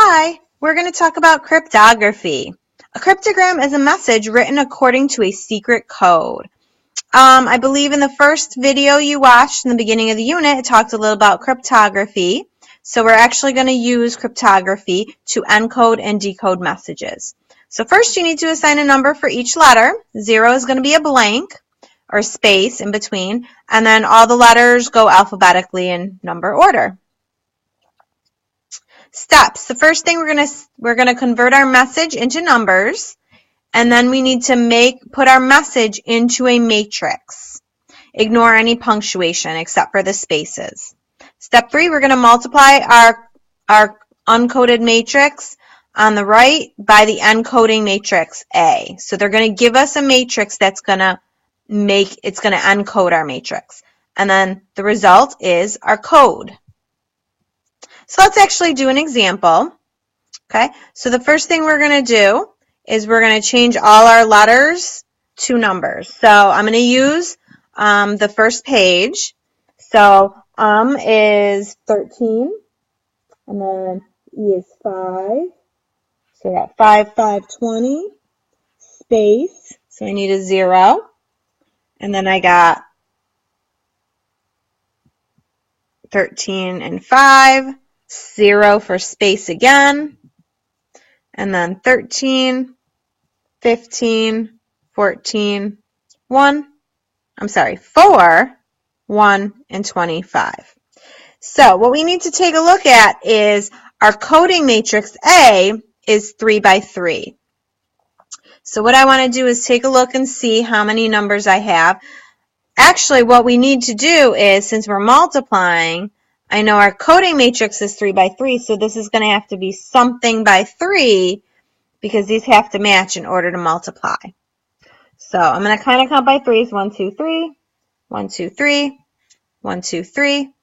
Hi, we're going to talk about cryptography. A cryptogram is a message written according to a secret code. I believe in the first video you watched in the beginning of the unit, it talked a little about cryptography. So we're actually going to use cryptography to encode and decode messages. So first you need to assign a number for each letter. 0 is going to be a blank or space in between, and then all the letters go alphabetically in number order. Steps. The first thing we're gonna convert our message into numbers, and then we need to put our message into a matrix. Ignore any punctuation except for the spaces. Step 3, we're gonna multiply our uncoded matrix on the right by the encoding matrix A. So they're gonna give us a matrix that's gonna encode our matrix. And then the result is our code. So let's actually do an example. Okay, so the first thing we're going to do is we're going to change all our letters to numbers. So I'm going to use the first page. So is 13, and then E is 5. So we got 5, 5, 20, space. So I need a 0. And then I got 13 and 5. 0 for space again, and then 13, 15, 14, 4, 1, and 25. So what we need to take a look at is our coding matrix A is 3 by 3. So what I want to do is take a look and see how many numbers I have. Actually, what we need to do is, since we're multiplying, I know our coding matrix is 3 by 3, so this is going to have to be something by 3 because these have to match in order to multiply. So I'm going to kind of count by 3s. 1, 2, 3, 1, 2, 3, 1, 2, 3,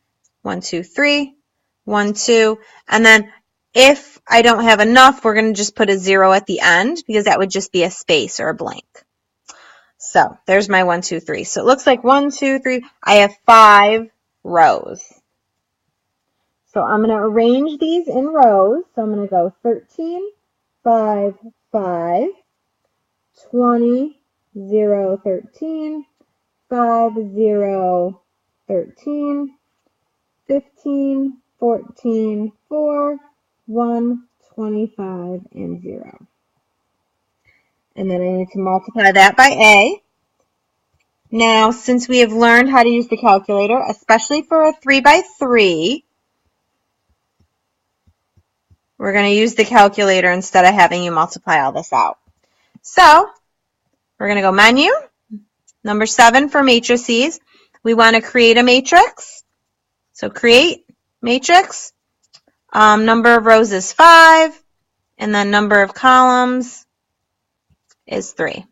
1, 2, 3, 1, 2. And then if I don't have enough, we're going to just put a 0 at the end because that would just be a space or a blank. So there's my 1, 2, 3. So it looks like 1, 2, 3. I have 5 rows. So I'm going to arrange these in rows. So I'm going to go 13, 5, 5, 20, 0, 13, 5, 0, 13, 15, 14, 4, 1, 25, and 0. And then I need to multiply that by A. Now, since we have learned how to use the calculator, especially for a 3 by 3, we're going to use the calculator instead of having you multiply all this out. So we're going to go menu, number 7 for matrices. We want to create a matrix. So create matrix. Number of rows is 5, and then number of columns is 3.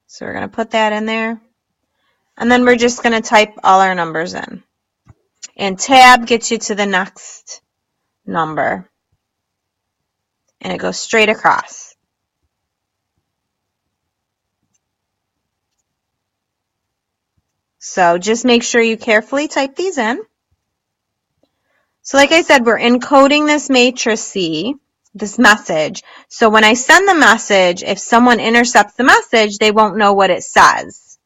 So we're going to put that in there. And then we're just going to type all our numbers in. And tab gets you to the next number. And it goes straight across. So just make sure you carefully type these in. So like I said, we're encoding this matrix, this message. So when I send the message, if someone intercepts the message, they won't know what it says.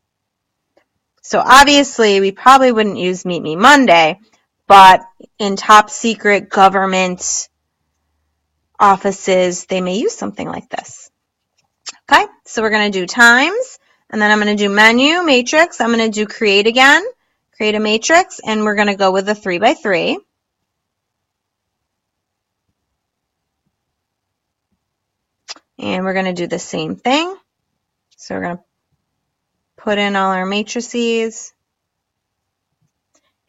So obviously, we probably wouldn't use Meet Me Monday, but in top secret government offices, they may use something like this. Okay, so we're going to do times, and then I'm going to do menu, matrix. I'm going to do create again, create a matrix, and we're going to go with a 3 by 3. And we're going to do the same thing. So we're going to put in all our matrices.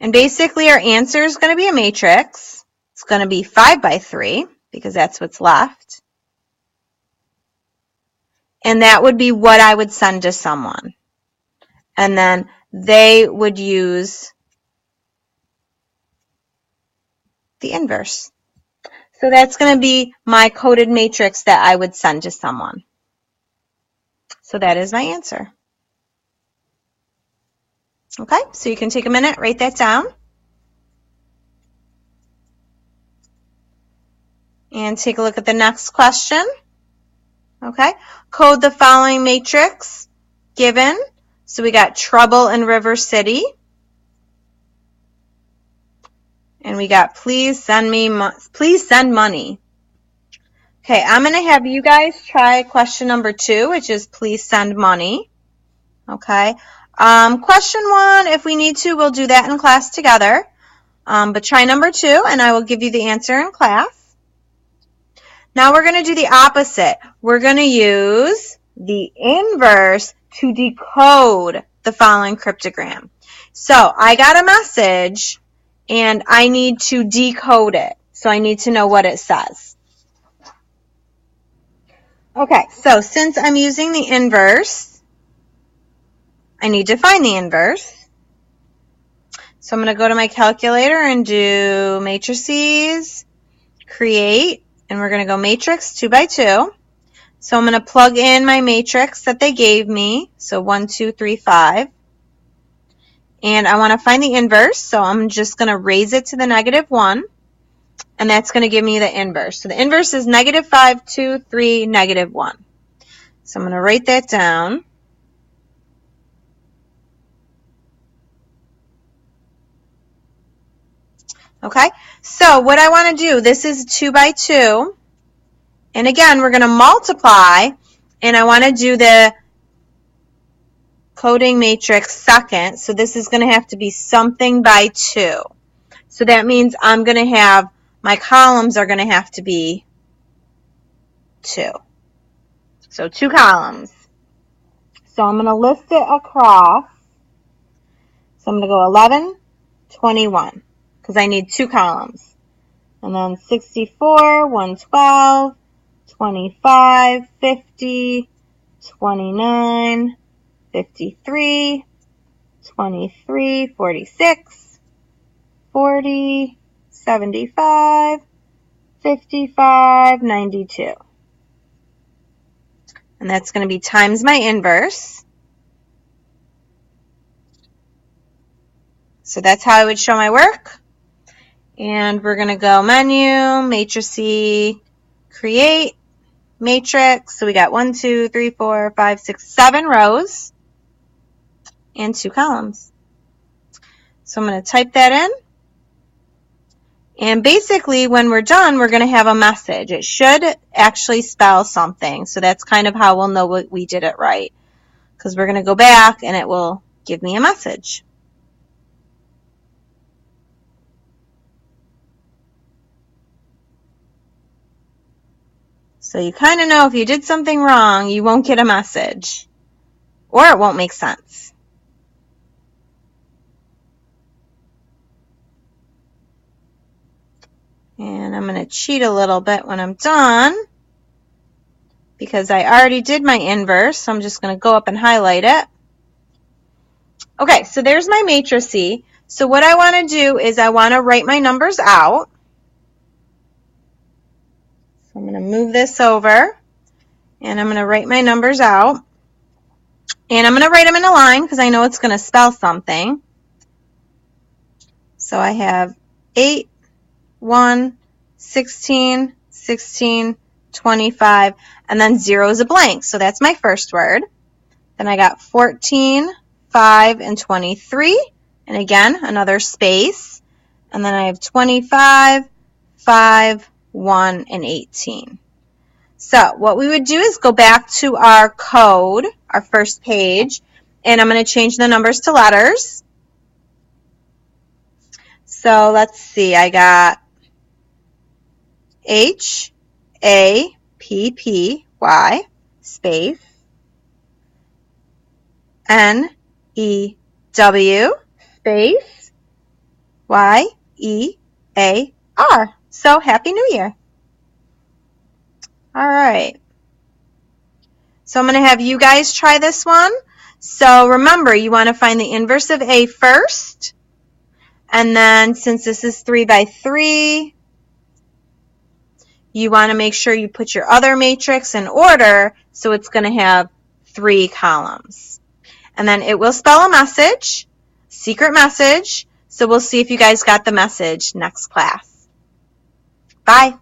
And basically our answer is going to be a matrix. It's going to be 5 by 3 because that's what's left. And that would be what I would send to someone. And then they would use the inverse. So that's going to be my coded matrix that I would send to someone. So that is my answer. Okay, so you can take a minute, write that down. And take a look at the next question. Okay, code the following matrix given. So we got trouble in River City. And we got please send money. Okay, I'm going to have you guys try question number 2, which is please send money. Okay, question 1, if we need to, we'll do that in class together. But try number 2, and I will give you the answer in class. Now we're going to do the opposite. We're going to use the inverse to decode the following cryptogram. So I got a message, and I need to decode it. So I need to know what it says. Okay, so since I'm using the inverse, I need to find the inverse. So I'm going to go to my calculator and do matrices, create, and we're going to go matrix 2 by 2. So I'm going to plug in my matrix that they gave me, so 1, 2, 3, 5. And I want to find the inverse, so I'm just going to raise it to the -1, and that's going to give me the inverse. So the inverse is -5, 2, 3, -1. So I'm going to write that down. Okay, so what I want to do, this is 2 by 2, and again, we're going to multiply, and I want to do the coding matrix second, so this is going to have to be something by 2. So that means I'm going to have, my columns are going to have to be 2. So 2 columns. So I'm going to list it across. So I'm going to go 11, 21, because I need 2 columns. And then 64, 112, 25, 50, 29, 53, 23, 46, 40, 75, 55, 92. And that's going to be times my inverse. So that's how I would show my work. And we're going to go menu, matrices, create, matrix. So we got 1, 2, 3, 4, 5, 6, 7 rows and 2 columns. So I'm going to type that in. And basically, when we're done, we're going to have a message. It should actually spell something. So that's kind of how we'll know we did it right. Because we're going to go back and it will give me a message. So you kind of know if you did something wrong, you won't get a message. Or it won't make sense. And I'm going to cheat a little bit when I'm done, because I already did my inverse, so I'm just going to go up and highlight it. Okay, so there's my matrices. So what I want to do is I want to write my numbers out. So I'm going to move this over, and I'm going to write my numbers out. And I'm going to write them in a line because I know it's going to spell something. So I have 8, 1, 16, 16, 25, and then 0 is a blank. So that's my first word. Then I got 14, 5, and 23. And again, another space. And then I have 25, 5, 1, and 18. So what we would do is go back to our code, our first page, and I'm going to change the numbers to letters. So let's see, I got H-A-P-P-Y space N-E-W space Y-E-A-R. So Happy New Year. All right. So I'm going to have you guys try this one. So remember, you want to find the inverse of A first. And then since this is 3 by 3, you want to make sure you put your other matrix in order so it's going to have 3 columns. And then it will spell a message, secret message. So we'll see if you guys got the message next class. Bye.